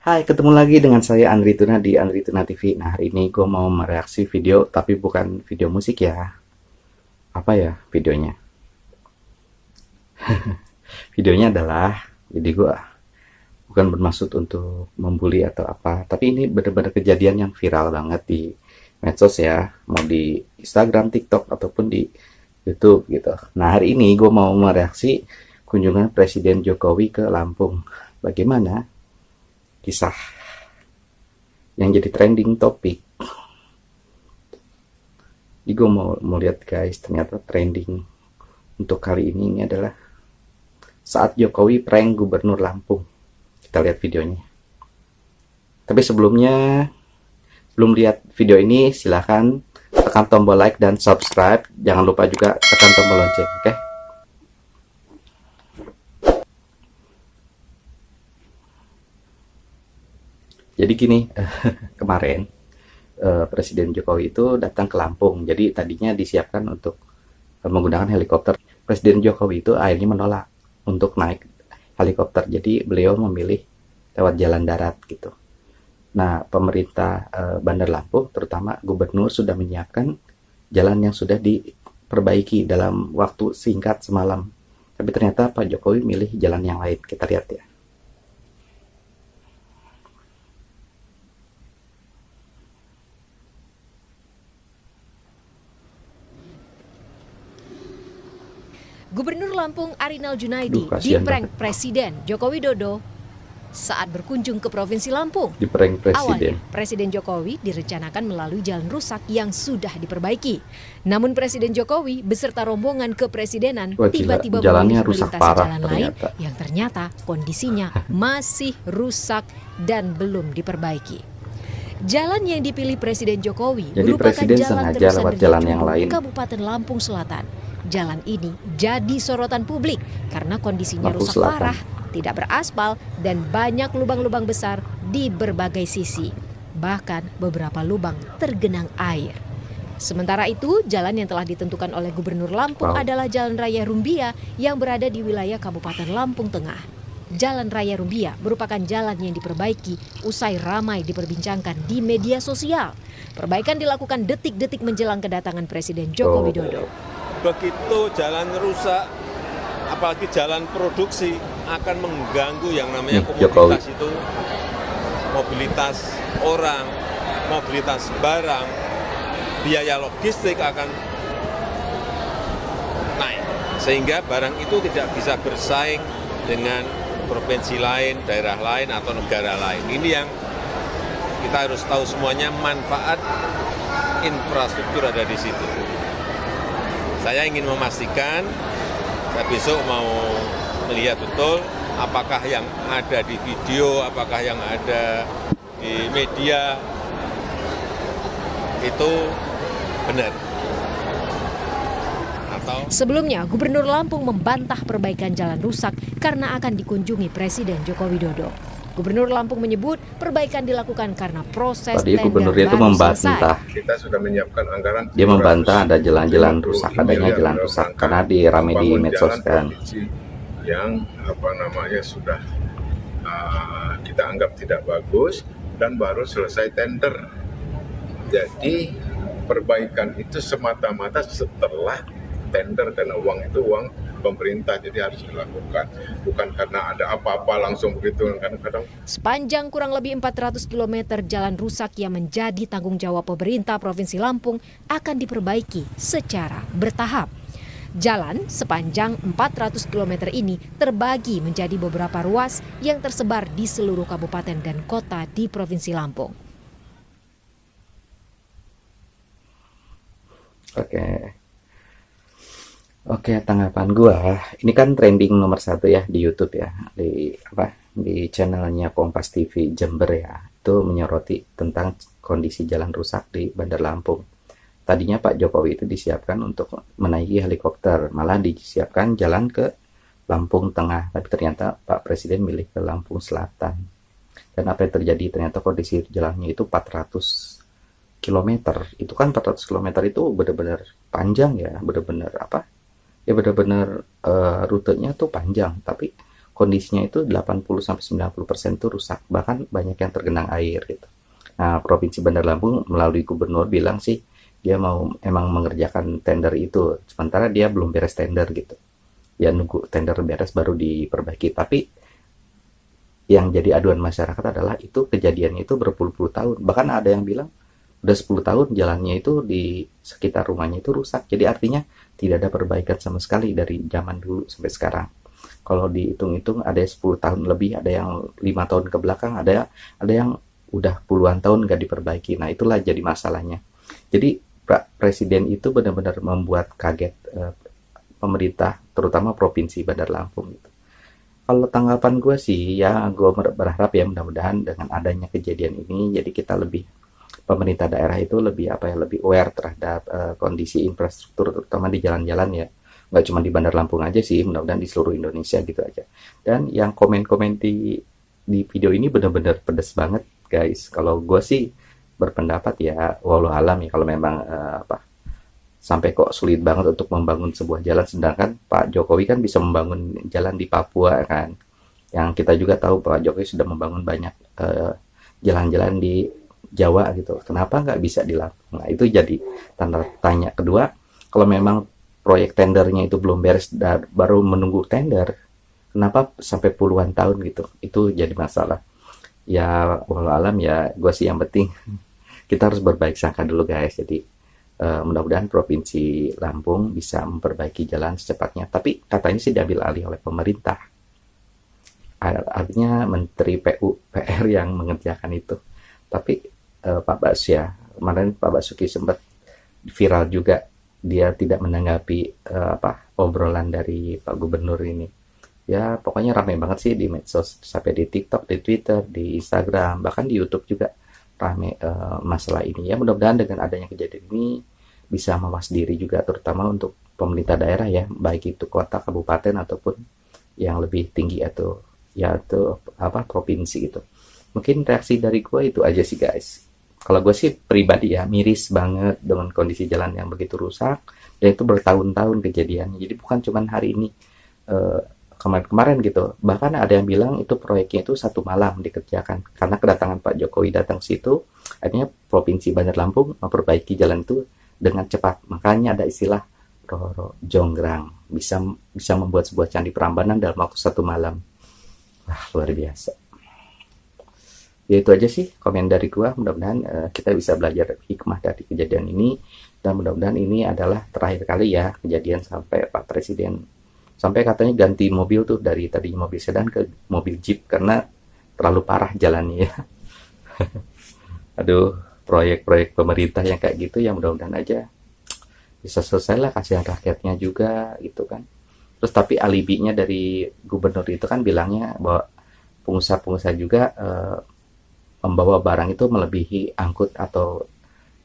Hai, ketemu lagi dengan saya Andri Tuna di Andri Tuna TV. Nah, hari ini gue mau mereaksi video, tapi bukan video musik ya. Apa ya videonya? Videonya adalah, jadi gue bukan bermaksud untuk membuli atau apa, tapi ini benar-benar kejadian yang viral banget di medsos ya, mau di Instagram, TikTok, ataupun di YouTube gitu. Nah, hari ini gue mau mereaksi kunjungan Presiden Jokowi ke Lampung. Bagaimana kisah yang jadi trending topik? Jadi gue mau lihat guys, ternyata trending untuk kali ini adalah saat Jokowi prank Gubernur Lampung. Kita lihat videonya. Tapi sebelumnya, belum lihat video ini, silahkan tekan tombol like dan subscribe. Jangan lupa juga tekan tombol lonceng, oke? Jadi gini, kemarin Presiden Jokowi itu datang ke Lampung. Jadi tadinya disiapkan untuk menggunakan helikopter. Presiden Jokowi itu akhirnya menolak untuk naik helikopter. Jadi beliau memilih lewat jalan darat gitu. Nah, pemerintah Bandar Lampung, terutama gubernur, sudah menyiapkan jalan yang sudah diperbaiki dalam waktu singkat semalam. Tapi ternyata Pak Jokowi milih jalan yang lain. Kita lihat ya. Gubernur Lampung Arinal Junaidi Kasihan diprank banget. Presiden Joko Widodo saat berkunjung ke Provinsi Lampung. Di prank Awalnya, Presiden. Presiden Jokowi direncanakan melalui jalan rusak yang sudah diperbaiki. Namun Presiden Jokowi beserta rombongan kepresidenan Wah, gila. tiba-tiba Jalannya memilih rusak melintasi parah jalan ternyata. lain yang ternyata kondisinya masih rusak dan belum diperbaiki. Jalan yang dipilih Presiden Jokowi Jadi merupakan Presiden jalan sengaja terusan lewat dari jalan yang Cundung, lain. Kabupaten Lampung Selatan. Jalan ini jadi sorotan publik karena kondisinya Lampung rusak Selatan. parah, tidak beraspal, dan banyak lubang-lubang besar di berbagai sisi. Bahkan beberapa lubang tergenang air. Sementara itu, jalan yang telah ditentukan oleh Gubernur Lampung adalah Jalan Raya Rumbia yang berada di wilayah Kabupaten Lampung Tengah. Jalan Raya Rumbia merupakan jalan yang diperbaiki usai ramai diperbincangkan di media sosial. Perbaikan dilakukan detik-detik menjelang kedatangan Presiden Joko Widodo. Begitu jalan rusak, apalagi jalan produksi, akan mengganggu yang namanya komoditas itu, mobilitas orang, mobilitas barang, biaya logistik akan naik. Sehingga barang itu tidak bisa bersaing dengan provinsi lain, daerah lain, atau negara lain. Ini yang kita harus tahu semuanya, manfaat infrastruktur ada di situ. Saya ingin memastikan, saya besok mau melihat betul apakah yang ada di video, apakah yang ada di media itu benar. Sebelumnya, Gubernur Lampung membantah perbaikan jalan rusak karena akan dikunjungi Presiden Joko Widodo. Gubernur Lampung menyebut perbaikan dilakukan karena proses Tadi tender gubernur itu baru membantah. selesai. Kita sudah menyiapkan anggaran. Dia membantah ada jalan-jalan rusak, adanya jalan rusak karena dirame di medsos kan. Yang sudah kita anggap tidak bagus dan baru selesai tender. Jadi perbaikan itu semata-mata setelah tender karena uang itu uang pemerintah, jadi harus dilakukan, bukan karena ada apa-apa langsung begitu. Kadang-kadang sepanjang kurang lebih 400 km jalan rusak yang menjadi tanggung jawab pemerintah Provinsi Lampung akan diperbaiki secara bertahap. Jalan sepanjang 400 km ini terbagi menjadi beberapa ruas yang tersebar di seluruh kabupaten dan kota di Provinsi Lampung. Oke, tanggapan gua, ini kan trending nomor 1 ya di YouTube ya, di channelnya Kompas TV Jember ya, itu menyoroti tentang kondisi jalan rusak di Bandar Lampung. Tadinya Pak Jokowi itu disiapkan untuk menaiki helikopter, malah disiapkan jalan ke Lampung Tengah, tapi ternyata Pak Presiden milih ke Lampung Selatan. Dan apa yang terjadi, ternyata kondisi jalannya itu 400 km. Itu kan 400 km itu benar-benar panjang ya, benar-benar rutenya tuh panjang, tapi kondisinya itu 80-90% itu rusak, bahkan banyak yang tergenang air gitu. Nah, Provinsi Bandar Lampung melalui gubernur bilang sih dia mau emang mengerjakan tender itu, sementara dia belum beres tender gitu. Ya nunggu tender beres baru diperbaiki. Tapi yang jadi aduan masyarakat adalah itu kejadiannya itu berpuluh-puluh tahun. Bahkan ada yang bilang udah 10 tahun jalannya itu di sekitar rumahnya itu rusak. Jadi artinya tidak ada perbaikan sama sekali dari zaman dulu sampai sekarang. Kalau dihitung-hitung ada 10 tahun lebih, ada yang 5 tahun ke belakang, ada yang udah puluhan tahun nggak diperbaiki. Nah, itulah jadi masalahnya. Jadi Pak Presiden itu benar-benar membuat kaget pemerintah, terutama Provinsi Bandar Lampung gitu. Kalau tanggapan gue sih, ya gue berharap ya mudah-mudahan dengan adanya kejadian ini, jadi kita lebih, pemerintah daerah itu lebih lebih aware terhadap kondisi infrastruktur, terutama di jalan-jalan ya. Nggak cuma di Bandar Lampung aja sih, mudah-mudahan di seluruh Indonesia gitu aja. Dan yang komen-komen di video ini benar-benar pedes banget guys. Kalau gue sih berpendapat ya walau alam ya, kalau memang sampai kok sulit banget untuk membangun sebuah jalan, sedangkan Pak Jokowi kan bisa membangun jalan di Papua kan, yang kita juga tahu Pak Jokowi sudah membangun banyak jalan-jalan di Jawa gitu, kenapa nggak bisa di Lampung? Nah, itu jadi tanda tanya kedua. Kalau memang proyek tendernya itu belum beres dan baru menunggu tender, kenapa sampai puluhan tahun gitu? Itu jadi masalah. Ya walau alam ya, gue sih yang penting kita harus berbaik sangka dulu guys. Jadi mudah-mudahan Provinsi Lampung bisa memperbaiki jalan secepatnya. Tapi katanya sih diambil alih oleh pemerintah. Artinya Menteri PUPR yang mengerjakan itu. Tapi Pak Basuki ya, kemarin Pak Basuki sempat viral juga, dia tidak menanggapi obrolan dari Pak Gubernur ini. Ya pokoknya ramai banget sih di medsos, sampai di TikTok, di Twitter, di Instagram, bahkan di YouTube juga ramai masalah ini. Ya mudah-mudahan dengan adanya kejadian ini bisa mawas diri juga, terutama untuk pemerintah daerah ya, baik itu kota, kabupaten ataupun yang lebih tinggi atau ya itu provinsi gitu. Mungkin reaksi dari gue itu aja sih guys. Kalau gue sih pribadi ya miris banget dengan kondisi jalan yang begitu rusak, dan itu bertahun-tahun kejadiannya. Jadi bukan cuma hari ini, kemarin-kemarin gitu. Bahkan ada yang bilang itu proyeknya itu 1 malam dikerjakan, karena kedatangan Pak Jokowi datang situ, akhirnya Provinsi Bandar Lampung memperbaiki jalan itu dengan cepat. Makanya ada istilah Roro Jonggrang, bisa membuat sebuah candi Prambanan dalam waktu 1 malam. Wah, luar biasa. Ya itu aja sih komen dari gua. Mudah-mudahan kita bisa belajar hikmah dari kejadian ini, dan mudah-mudahan ini adalah terakhir kali ya kejadian sampai Pak Presiden sampai katanya ganti mobil tuh, dari tadi mobil sedan ke mobil jeep karena terlalu parah jalannya ya. Aduh, proyek-proyek pemerintah yang kayak gitu ya mudah-mudahan aja bisa selesai lah, kasihan rakyatnya juga gitu kan. Terus tapi alibinya dari gubernur itu kan bilangnya bahwa pengusaha-pengusaha juga membawa barang itu melebihi angkut atau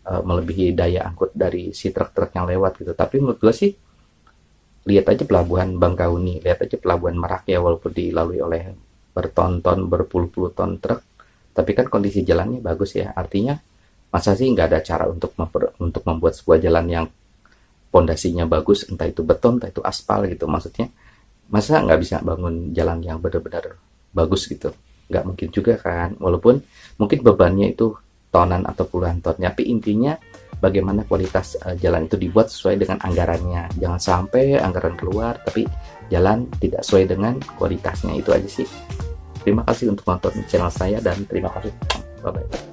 melebihi daya angkut dari si truk-truk yang lewat gitu. Tapi menurut gue sih, lihat aja pelabuhan Bangkauni, lihat aja pelabuhan Merak ya, walaupun dilalui oleh berton-ton, berpuluh-puluh ton truk, tapi kan kondisi jalannya bagus ya. Artinya masa sih nggak ada cara untuk membuat sebuah jalan yang pondasinya bagus, entah itu beton, entah itu aspal gitu. Maksudnya masa nggak bisa bangun jalan yang benar-benar bagus gitu? Nggak mungkin juga kan, walaupun mungkin bebannya itu tonan atau puluhan ton, tapi intinya bagaimana kualitas jalan itu dibuat sesuai dengan anggarannya. Jangan sampai anggaran keluar tapi jalan tidak sesuai dengan kualitasnya. Itu aja sih. Terima kasih untuk nonton channel saya, dan terima kasih. Bye bye.